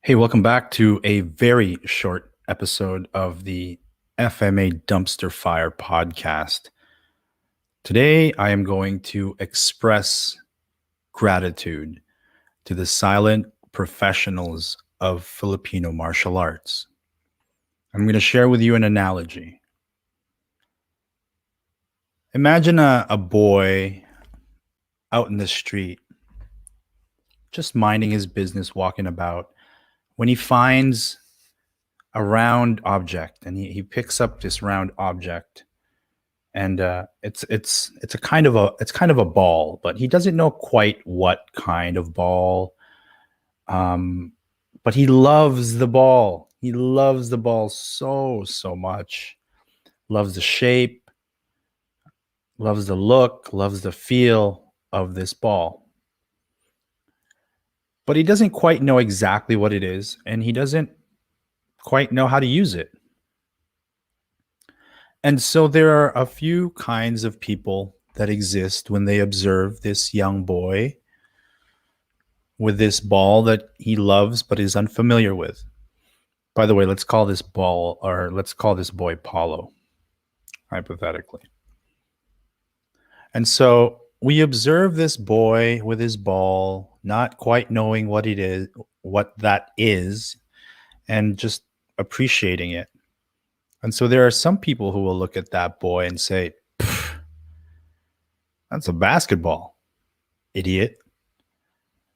Hey, welcome back to a very short episode of the FMA Dumpster Fire podcast. Today, I am going to express gratitude to the silent professionals of Filipino martial arts. I'm going to share with you an analogy. Imagine a boy out in the street, just minding his business, walking about, when he finds a round object and he picks up this round object and it's a kind of a ball, but he doesn't know quite what kind of ball. Um, but he loves the ball. He loves the ball so much. Loves the shape, loves the look, loves the feel of this ball. But he doesn't quite know exactly what it is, and he doesn't quite know how to use it. And so there are a few kinds of people that exist when they observe this young boy with this ball that he loves but is unfamiliar with. By the way, let's call this ball, or let's call this boy Paulo, hypothetically. And so we observe this boy with his ball, not quite knowing what it is, what that is, and just appreciating it. And so there are some people who will look at that boy and say, "That's a basketball, idiot.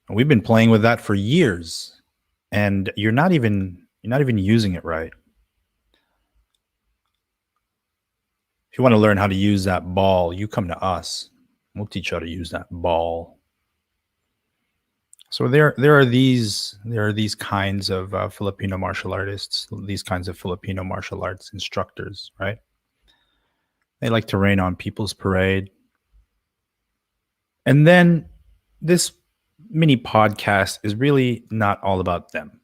And we've been playing with that for years, and you're not even using it right. If you want to learn how to use that ball, you come to us. We'll teach you how to use that ball." So there are these kinds of Filipino martial artists, these kinds of Filipino martial arts instructors, right? They like to rain on people's parade. And then this mini podcast is really not all about them.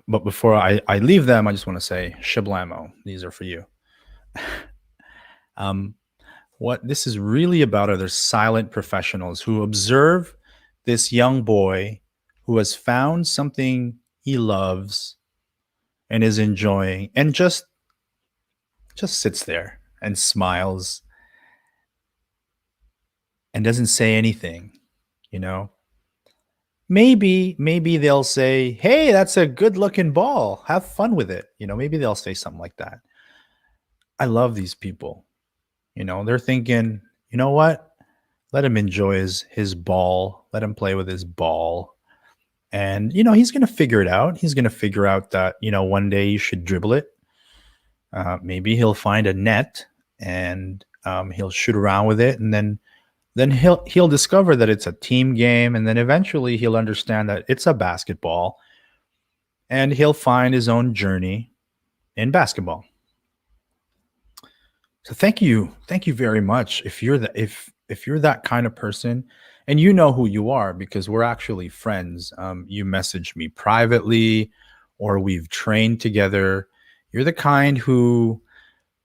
But before I leave them, I just want to say, Shablamo, these are for you. um, what this is really about are the silent professionals who observe this young boy who has found something he loves and is enjoying, and just sits there and smiles and doesn't say anything, you know. Maybe they'll say, "Hey, that's a good looking ball, have fun with it," maybe they'll say something like that. I love these people. They're thinking, you know what, let him enjoy his ball, let him play with his ball. And he's going to figure it out. He's going to figure out that one day you should dribble it. Maybe he'll find a net, and he'll shoot around with it, and then he'll discover that it's a team game, and then eventually he'll understand that it's a basketball, and he'll find his own journey in basketball. So thank you very much. If you're that kind of person, and you know who you are because we're actually friends. You message me privately, or we've trained together. You're the kind who,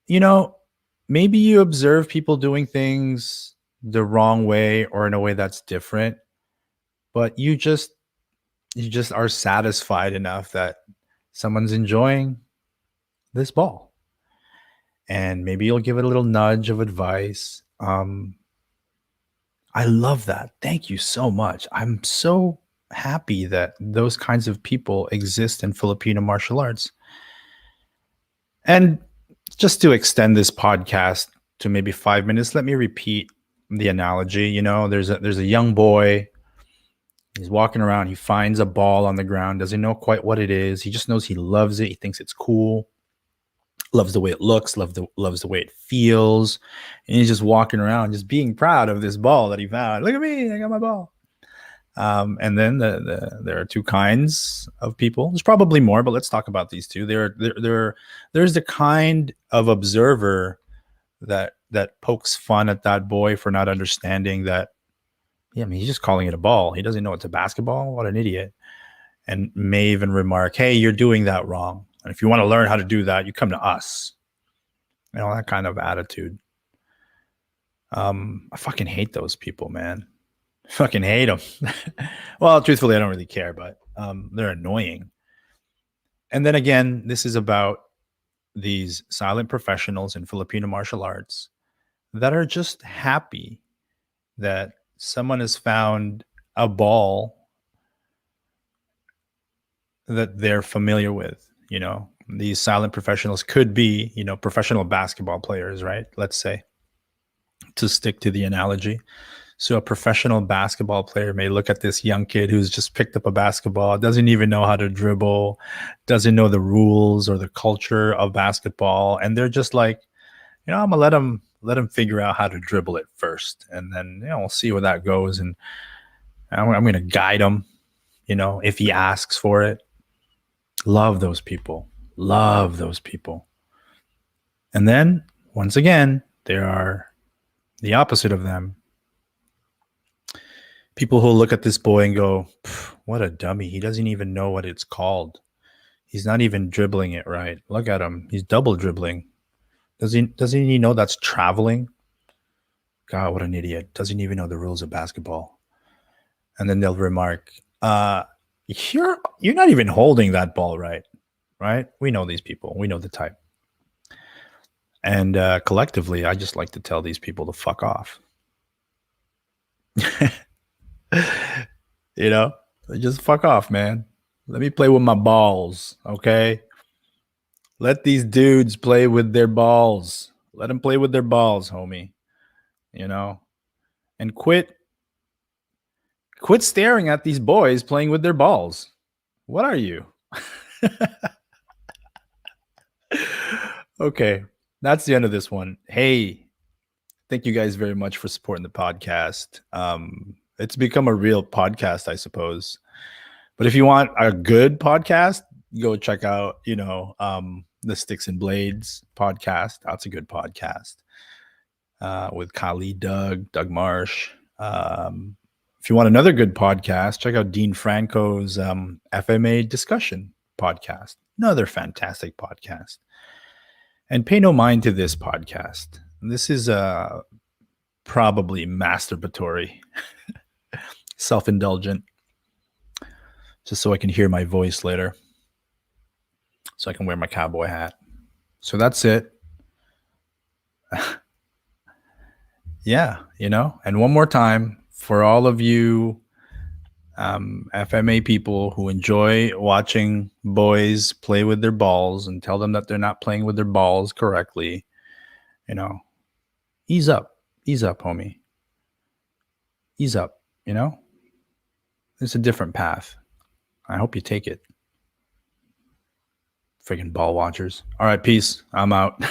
you know, maybe you observe people doing things the wrong way or in a way that's different, but you just are satisfied enough that someone's enjoying this ball, and maybe you'll give it a little nudge of advice. I love that. Thank you so much. I'm so happy that those kinds of people exist in Filipino martial arts. And just to extend this podcast to maybe 5 minutes, let me repeat the analogy. There's a young boy. He's walking around. He finds a ball on the ground. Doesn't know quite what it is. He just knows he loves it. He thinks it's cool. Loves the way it looks. Loves the way it feels. And he's just walking around, just being proud of this ball that he found. Look at me! I got my ball. And then there are two kinds of people. There's probably more, but let's talk about these two. There's the kind of observer that pokes fun at that boy for not understanding that. Yeah, I mean, he's just calling it a ball. He doesn't know it's a basketball. What an idiot! And may even remark, "Hey, you're doing that wrong. And if you want to learn how to do that, you come to us." That kind of attitude. I fucking hate those people, man. Fucking hate them. Well, truthfully, I don't really care, but They're annoying. And then again, this is about these silent professionals in Filipino martial arts that are just happy that someone has found a ball that they're familiar with. These silent professionals could be, professional basketball players, right? Let's say, to stick to the analogy. So a professional basketball player may look at this young kid who's just picked up a basketball, doesn't even know how to dribble, doesn't know the rules or the culture of basketball, and they're just like, I'm gonna let him figure out how to dribble it first, and then we'll see where that goes, and I'm gonna guide him, if he asks for it. Love those people. Love those people. And then once again, there are the opposite of them. People who look at this boy and go, what a dummy. He doesn't even know what it's called. He's not even dribbling it right. Look at him. He's double dribbling. Doesn't he know that's traveling? God, what an idiot. Doesn't even know the rules of basketball. And then they'll remark, you're not even holding that ball right? We know these people. We know the type. And collectively, I just like to tell these people to fuck off. Just fuck off, man. Let me play with my balls, okay? Let these dudes play with their balls. Let them play with their balls, homie. And quit staring at these boys playing with their balls. What are you? Okay, that's the end of this one. Hey, thank you guys very much for supporting the podcast. It's become a real podcast, I suppose. But if you want a good podcast, go check out, the Sticks and Blades podcast. That's a good podcast with Kali, Doug Marsh. If you want another good podcast, check out Dean Franco's FMA discussion podcast. Another fantastic podcast. And pay no mind to this podcast. This is probably masturbatory, self-indulgent, just so I can hear my voice later, so I can wear my cowboy hat. So that's it. Yeah, and one more time for all of you FMA people who enjoy watching boys play with their balls and tell them that they're not playing with their balls correctly, ease up, homie. Ease up, It's a different path. I hope you take it. Friggin' ball watchers. All right, peace. I'm out.